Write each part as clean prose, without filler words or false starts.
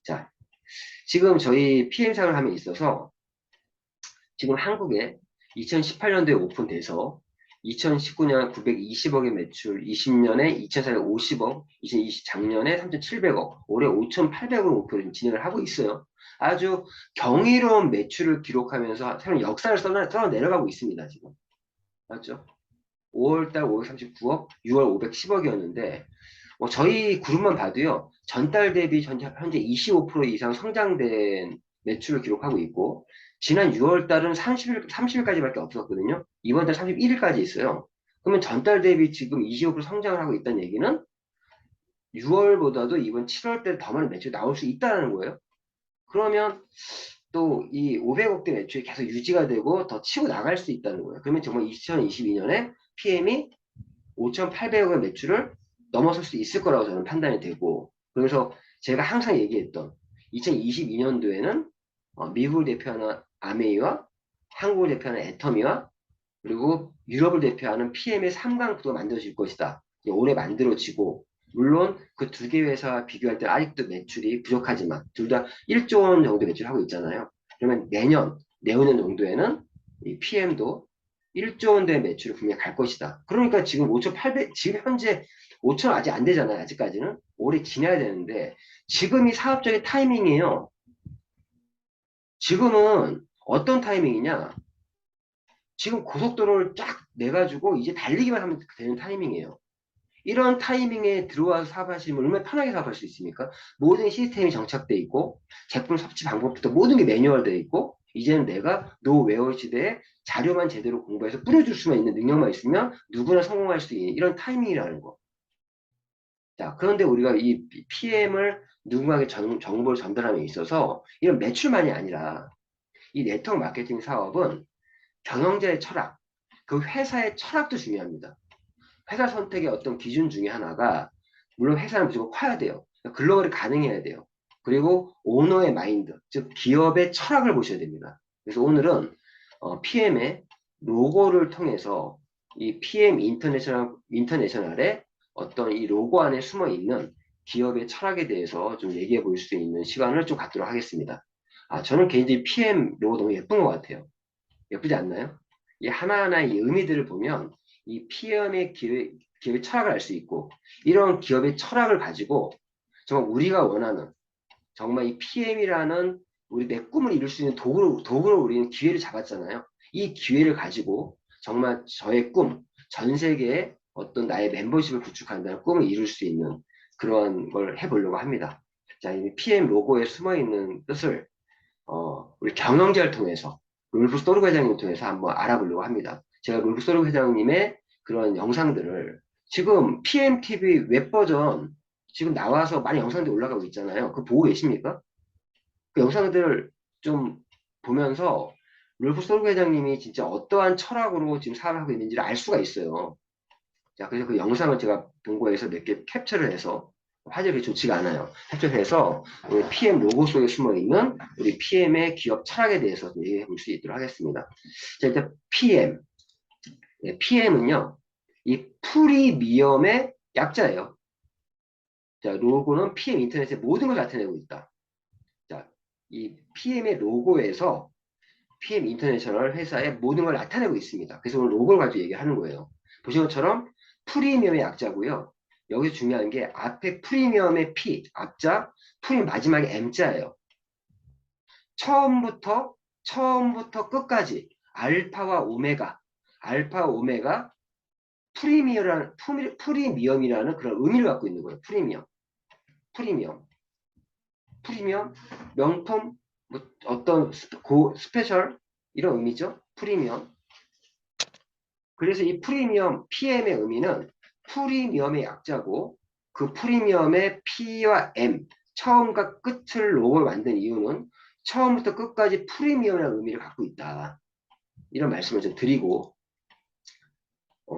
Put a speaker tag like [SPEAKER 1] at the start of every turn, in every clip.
[SPEAKER 1] 자, 지금 저희 PM 사업을 있어서 지금 한국에 2018년도에 오픈돼서 2019년 920억의 매출, 20년에 2450억, 2020 작년에 3700억, 올해 5800억 목표를 진행을 하고 있어요. 아주 경이로운 매출을 기록하면서 새로운 역사를 써 내려가고 있습니다, 지금. 맞죠? 5월달 539억, 6월 510억이었는데, 저희 그룹만 봐도요, 전달 대비 현재 25% 이상 성장된 매출을 기록하고 있고, 지난 6월 달은 30일까지밖에 없었거든요. 이번 달 31일까지 있어요. 그러면 전달 대비 지금 25% 성장을 하고 있다는 얘기는 6월보다도 이번 7월 때 더 많은 매출이 나올 수 있다는 거예요. 그러면 또 이 500억대 매출이 계속 유지가 되고 더 치고 나갈 수 있다는 거예요. 그러면 정말 2022년에 PM이 5,800억의 매출을 넘어설 수 있을 거라고 저는 판단이 되고, 그래서 제가 항상 얘기했던 2022년도에는 미국을 대표하는 아메이와 한국을 대표하는 애터미와 그리고 유럽을 대표하는 PM의 3강 구도가 만들어질 것이다. 올해 만들어지고, 물론 그 두 개 회사와 비교할 때 아직도 매출이 부족하지만 둘 다 1조 원 정도 매출하고 있잖아요. 그러면 내후년 정도에는 이 PM도 1조 원대 매출을 분명히 갈 것이다. 그러니까 지금 5,800, 지금 현재 5천 아직 안 되잖아요. 아직까지는. 올해 지나야 되는데, 지금이 사업적인 타이밍이에요. 지금은 어떤 타이밍이냐? 지금 고속도로를 쫙 내가지고 이제 달리기만 하면 되는 타이밍이에요. 이런 타이밍에 들어와서 사업하시면 얼마나 편하게 사업할 수 있습니까? 모든 시스템이 정착돼 있고, 제품 섭취 방법부터 모든 게 매뉴얼되어 있고, 이제는 내가 노웨어 시대에 자료만 제대로 공부해서 뿌려줄 수만 있는 능력만 있으면 누구나 성공할 수 있는 이런 타이밍이라는 거. 자, 그런데 우리가 이 PM을 누군가에게 정보를 전달함에 있어서 이런 매출만이 아니라 이 네트워크 마케팅 사업은 경영자의 철학, 그 회사의 철학도 중요합니다. 회사 선택의 어떤 기준 중에 하나가, 물론 회사는 무조건 커야 돼요. 글로벌이 가능해야 돼요. 그리고 오너의 마인드, 즉 기업의 철학을 보셔야 됩니다. 그래서 오늘은 PM의 로고를 통해서 이 PM 인터내셔널의 어떤 이 로고 안에 숨어 있는 기업의 철학에 대해서 좀 얘기해 볼 수 있는 시간을 좀 갖도록 하겠습니다. 저는 개인적으로 PM 로고 너무 예쁜 것 같아요. 예쁘지 않나요? 이 하나하나의 의미들을 보면 이 PM의 기업의 철학을 알 수 있고, 이런 기업의 철학을 가지고 정말 우리가 원하는, 정말 이 PM이라는 우리 내 꿈을 이룰 수 있는 도구로 우리는 기회를 잡았잖아요. 이 기회를 가지고 정말 저의 꿈, 전 세계에 어떤 나의 멤버십을 구축한다는 꿈을 이룰 수 있는 그런 걸 해보려고 합니다. 자, 이 PM 로고에 숨어 있는 뜻을 우리 경영자를 통해서 롤프 소르 회장님을 통해서 한번 알아보려고 합니다. 제가 롤프 소르 회장님의 그런 영상들을 지금 PMTV 웹 버전 지금 나와서 많이 영상들이 올라가고 있잖아요. 그거 보고 계십니까? 그 영상들을 좀 보면서 롤프 소르 회장님이 진짜 어떠한 철학으로 지금 사업을 하고 있는지를 알 수가 있어요. 자, 그래서 그 영상을 제가 본 거에서 몇 개 캡처를 해서 화질이 좋지가 않아요. 캡처해서 우리 PM 로고 속에 숨어 있는 우리 PM의 기업 철학에 대해서 얘기해 볼 수 있도록 하겠습니다. 자, 일단 PM. 네, PM은요, 이 프리미엄의 약자예요. 자, 로고는 PM 인터넷의 모든 걸 나타내고 있다. 자, 이 PM의 로고에서 PM 인터내셔널 회사의 모든 걸 나타내고 있습니다. 그래서 오늘 로고를 가지고 얘기하는 거예요. 보신 것처럼 프리미엄의 약자고요. 여기서 중요한 게 앞에 프리미엄의 P, 앞자, 프리미엄 마지막에 M자예요. 처음부터 끝까지 알파와 오메가 프리미엄이라는 그런 의미를 갖고 있는 거예요. 프리미엄, 명품, 뭐 어떤 스페셜 이런 의미죠. 프리미엄. 그래서 이 프리미엄 PM의 의미는 프리미엄의 약자고, 그 프리미엄의 P와 M, 처음과 끝을 로고를 만든 이유는 처음부터 끝까지 프리미엄이라는 의미를 갖고 있다. 이런 말씀을 좀 드리고,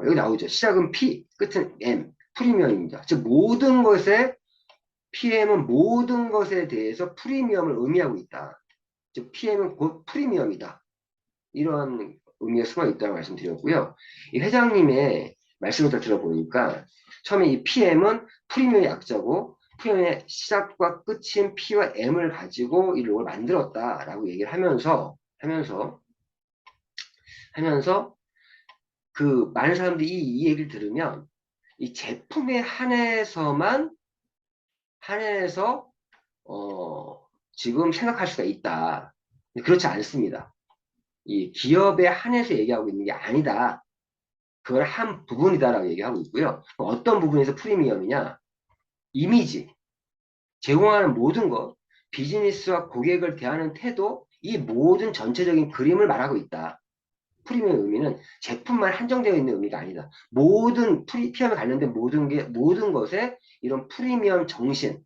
[SPEAKER 1] 여기 나오죠. 시작은 P, 끝은 M, 프리미엄입니다. 즉 모든 것에 PM은 모든 것에 대해서 프리미엄을 의미하고 있다. 즉 PM은 곧 프리미엄이다. 이런 의미가 숨어 있다고 말씀드렸고요. 이 회장님의 말씀을 다 들어보니까 처음에 이 PM은 프리미엄 약자고 프리미엄의 시작과 끝인 P와 M을 가지고 이 로고를 만들었다라고 얘기를 하면서 그 많은 사람들이 이 얘기를 들으면 이 제품에 한해서 지금 생각할 수가 있다. 근데 그렇지 않습니다. 이 기업에 한해서 얘기하고 있는 게 아니다. 그걸 한 부분이다라고 얘기하고 있고요. 어떤 부분에서 프리미엄이냐? 이미지, 제공하는 모든 것, 비즈니스와 고객을 대하는 태도, 이 모든 전체적인 그림을 말하고 있다. 프리미엄 의미는 제품만 한정되어 있는 의미가 아니다. 모든 PM에 관련된 모든 것에 이런 프리미엄 정신,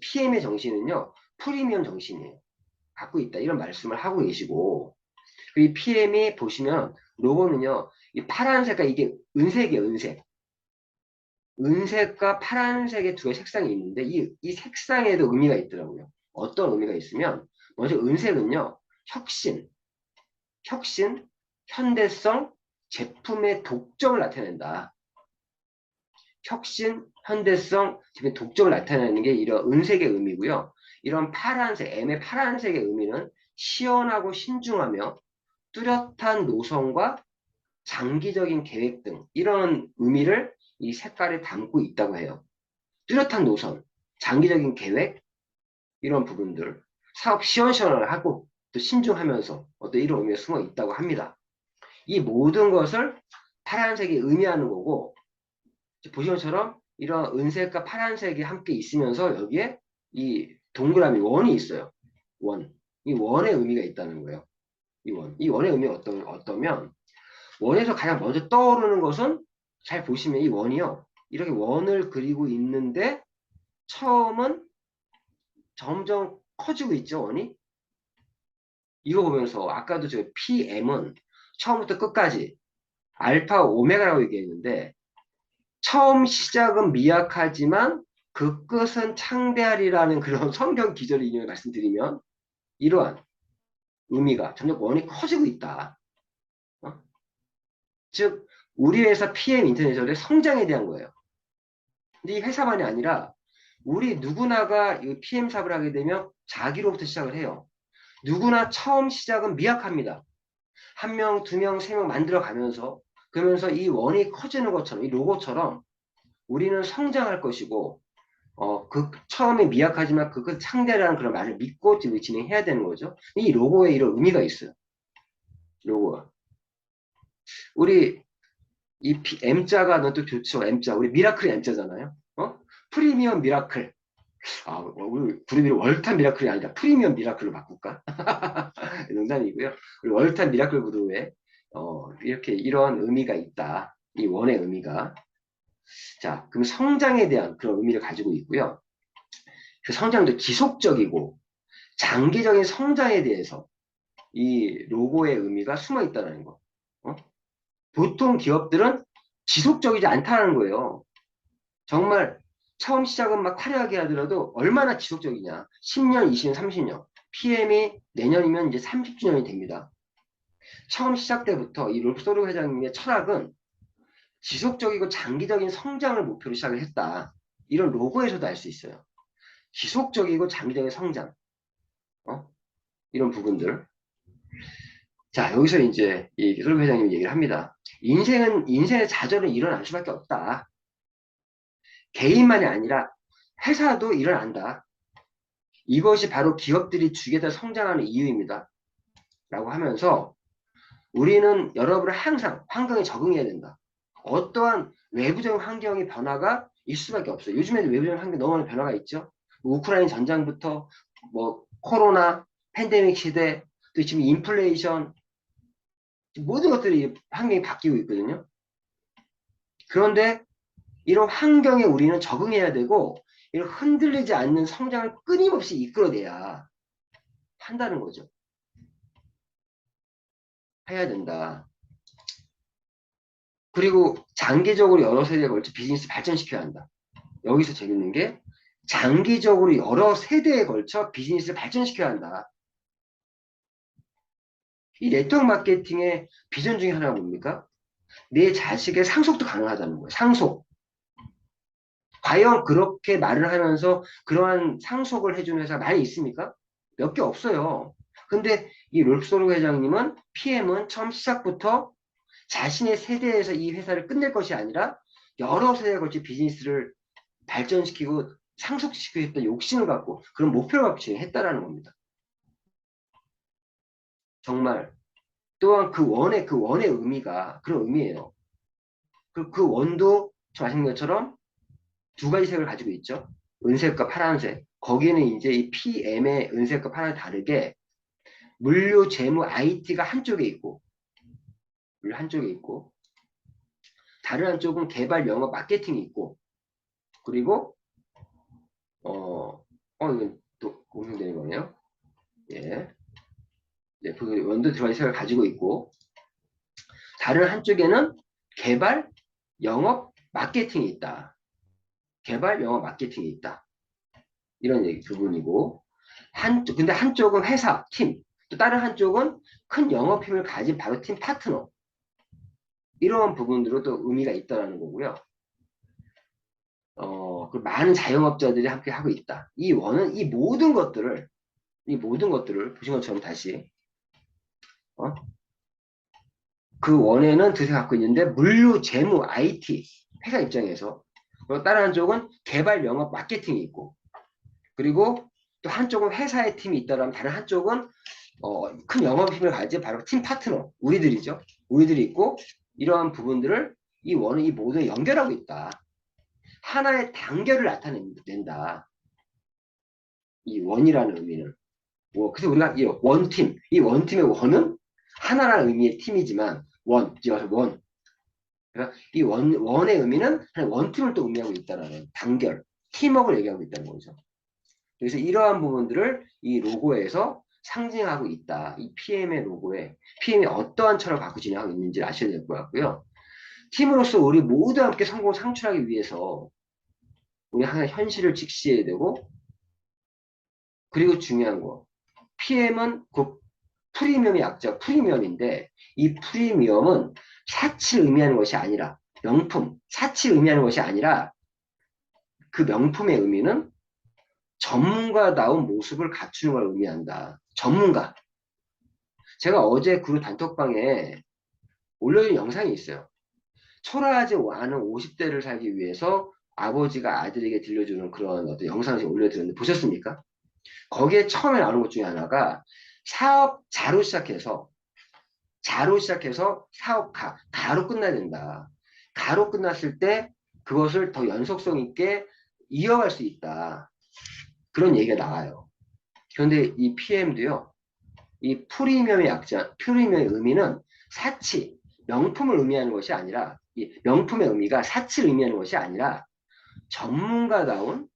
[SPEAKER 1] PM의 정신은요, 프리미엄 정신이에요. 갖고 있다. 이런 말씀을 하고 계시고, 이 PM이 보시면 로고는요, 이 파란색과 이게 은색이에요, 은색. 은색과 파란색의 두 개의 색상이 있는데 이 색상에도 의미가 있더라고요. 어떤 의미가 있으면 먼저 은색은요. 혁신, 현대성, 제품의 독점을 나타낸다. 혁신, 현대성, 제품의 독점을 나타내는 게 이런 은색의 의미고요. 이런 파란색, M의 파란색의 의미는 시원하고 신중하며 뚜렷한 노선과 장기적인 계획 등 이런 의미를 이 색깔에 담고 있다고 해요. 뚜렷한 노선, 장기적인 계획 이런 부분들 사업 시원시원하고 또 신중하면서 어떤 이런 의미가 숨어 있다고 합니다. 이 모든 것을 파란색이 의미하는 거고 보시는 것처럼 이런 은색과 파란색이 함께 있으면서 여기에 이 동그라미 원이 있어요. 원. 이 원의 의미가 있다는 거예요. 이 원의 의미가 어떠면 원에서 가장 먼저 떠오르는 것은 잘 보시면 이 원이요. 이렇게 원을 그리고 있는데 처음은 점점 커지고 있죠, 원이? 이거 보면서 아까도 저 PM은 처음부터 끝까지 알파 오메가라고 얘기했는데 처음 시작은 미약하지만 그 끝은 창대하리라는 그런 성경 기절을 인용해 말씀드리면 이러한 의미가 점점 원이 커지고 있다. 어? 즉 우리 회사 PM 인터내셔널의 성장에 대한 거예요. 근데 이 회사만이 아니라 우리 누구나가 이 PM 사업을 하게 되면 자기로부터 시작을 해요. 누구나 처음 시작은 미약합니다. 한 명, 두 명, 세 명 만들어 가면서 그러면서 이 원이 커지는 것처럼 이 로고처럼 우리는 성장할 것이고 그 처음에 미약하지만 그것 창대라는 그런 말을 믿고 지금 진행해야 되는 거죠. 이 로고에 이런 의미가 있어요. 로고가. 우리 이 M자가 너또 좋죠. M자. 우리 미라클이 M자잖아요. 프리미엄 미라클. 우리 그룹 이름 월탄 미라클이 아니라 프리미엄 미라클로 바꿀까? 농담이고요. 우리 월탄 미라클 그룹에 이렇게 이런 의미가 있다. 이 원의 의미가. 자, 그럼 성장에 대한 그런 의미를 가지고 있고요. 그 성장도 지속적이고 장기적인 성장에 대해서 이 로고의 의미가 숨어 있다는 거. 보통 기업들은 지속적이지 않다는 거예요. 정말 처음 시작은 막 화려하게 하더라도 얼마나 지속적이냐. 10년, 20년, 30년. PM이 내년이면 이제 30주년이 됩니다. 처음 시작 때부터 이 롤프 소르 회장님의 철학은 지속적이고 장기적인 성장을 목표로 시작을 했다. 이런 로고에서도 알 수 있어요. 지속적이고 장기적인 성장. 이런 부분들. 자, 여기서 이제 이 소르 회장님이 얘기를 합니다. 인생의 좌절은 일어날 수밖에 없다. 개인만이 아니라 회사도 일어난다. 이것이 바로 기업들이 주게다 성장하는 이유입니다. 라고 하면서 우리는 여러분을 항상 환경에 적응해야 된다. 어떠한 외부적인 환경의 변화가 있을 수밖에 없어요. 요즘에도 외부적인 환경에 너무 많은 변화가 있죠. 우크라이나 전장부터 뭐 코로나, 팬데믹 시대, 또 지금 인플레이션 모든 것들이 환경이 바뀌고 있거든요. 그런데 이런 환경에 우리는 적응해야 되고 이런 흔들리지 않는 성장을 끊임없이 이끌어내야 한다는 거죠. 해야 된다. 그리고 장기적으로 여러 세대에 걸쳐 비즈니스 발전시켜야 한다. 여기서 재밌는 게 장기적으로 여러 세대에 걸쳐 비즈니스를 발전시켜야 한다. 이 네트워크 마케팅의 비전 중에 하나가 뭡니까? 내 자식의 상속도 가능하다는 거예요. 상속. 과연 그렇게 말을 하면서 그러한 상속을 해주는 회사가 많이 있습니까? 몇 개 없어요. 근데 이 롤프소르 회장님은 PM은 처음 시작부터 자신의 세대에서 이 회사를 끝낼 것이 아니라 여러 세대에 걸쳐 비즈니스를 발전시키고 상속시키고 싶다 욕심을 갖고 그런 목표를 갖고 진행했다라는 겁니다. 정말 또한 그 원의 의미가 그런 의미예요. 그 원도 저 아시는 것처럼 두 가지 색을 가지고 있죠. 은색과 파란색. 거기는 이제 이 PM의 은색과 파란색 다르게 물류, 재무, IT가 한쪽에 있고, 물류 한쪽에 있고, 다른 한쪽은 개발, 영업, 마케팅이 있고, 그리고 이건 또 공통되는 거네요. 예, 네, 그 원도 두 가지 색을 가지고 있고, 다른 한쪽에는 개발, 영업, 마케팅이 있다. 개발, 영업, 마케팅이 있다. 이런 얘기 부분이고, 근데 한쪽은 회사, 팀, 또 다른 한쪽은 큰 영업힘을 가진 바로 팀 파트너. 이런 부분들로 또 의미가 있다는 거고요. 그 많은 자영업자들이 함께 하고 있다. 이 원은 이 모든 것들을 보신 것처럼 다시, 그 원에는 두세 갖고 있는데, 물류, 재무, IT, 회사 입장에서, 그리고 다른 한쪽은 개발, 영업, 마케팅이 있고, 그리고 또 한쪽은 회사의 팀이 있다면 다른 한쪽은 큰 영업힘을 가진 바로 팀 파트너, 우리들이죠. 우리들이 있고, 이러한 부분들을 이 원은 이 모두에 연결하고 있다. 하나의 단결을 나타낸다. 이 원이라는 의미는. 그래서 우리가 이 원팀, 이 원팀의 원은 하나라는 의미의 팀이지만, 원. 그러니까 이 원의 의미는 원팀을 또 의미하고 있다는 단결, 팀워크를 얘기하고 있다는 거죠. 그래서 이러한 부분들을 이 로고에서 상징하고 있다. 이 PM의 로고에 PM이 어떠한 철학을 갖고 진행하고 있는지를 아셔야 될 것 같고요. 팀으로서 우리 모두 함께 성공을 창출하기 위해서 우리 항상 현실을 직시해야 되고, 그리고 중요한 거, PM은 그 프리미엄의 약자 프리미엄인데, 이 프리미엄은 사치를 의미하는 것이 아니라 명품, 사치를 의미하는 것이 아니라 그 명품의 의미는 전문가다운 모습을 갖추는 걸 의미한다. 전문가. 제가 어제 그룹 단톡방에 올려준 영상이 있어요. 초라하지 않은 50대를 살기 위해서 아버지가 아들에게 들려주는 그런 어떤 영상을 올려드렸는데 보셨습니까? 거기에 처음에 나오는 것 중에 하나가 자로 시작해서 사업가, 가로 끝나야 된다. 가로 끝났을 때 그것을 더 연속성 있게 이어갈 수 있다. 그런 얘기가 나와요. 그런데 이 PM도요, 이 프리미엄의 의미는 사치, 명품을 의미하는 것이 아니라, 이 명품의 의미가 사치를 의미하는 것이 아니라 전문가다운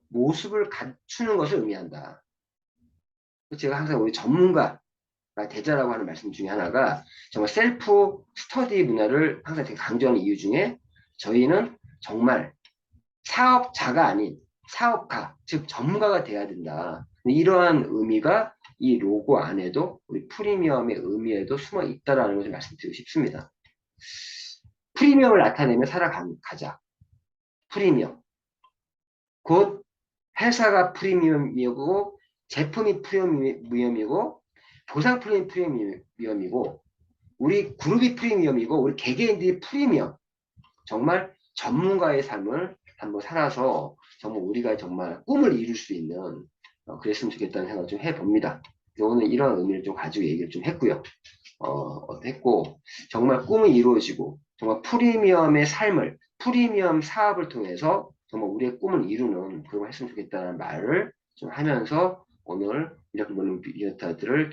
[SPEAKER 1] 모습을 갖추는 것을 의미한다. 제가 항상 우리 전문가 대자라고 하는 말씀 중에 하나가 정말 셀프 스터디 문화를 항상 되게 강조하는 이유 중에 저희는 정말 사업자가 아닌 사업가, 즉 전문가가 돼야 된다. 이러한 의미가 이 로고 안에도 우리 프리미엄의 의미에도 숨어 있다라는 것을 말씀드리고 싶습니다. 프리미엄을 나타내며 살아가자. 프리미엄. 곧 회사가 프리미엄이고 제품이 프리미엄이고 보상 프리미엄이고 우리 그룹이 프리미엄이고 우리 개개인들이 프리미엄. 정말 전문가의 삶을 한번 살아서 정말 우리가 정말 꿈을 이룰 수 있는 그랬으면 좋겠다는 생각을 좀 해봅니다. 오늘 이런 의미를 좀 가지고 얘기를 좀 했고요. 했고 정말 꿈이 이루어지고 정말 프리미엄의 삶을 프리미엄 사업을 통해서 정말 우리의 꿈을 이루는 그런 걸 했으면 좋겠다는 말을 좀 하면서 오늘 이렇게 보는 비디오타들을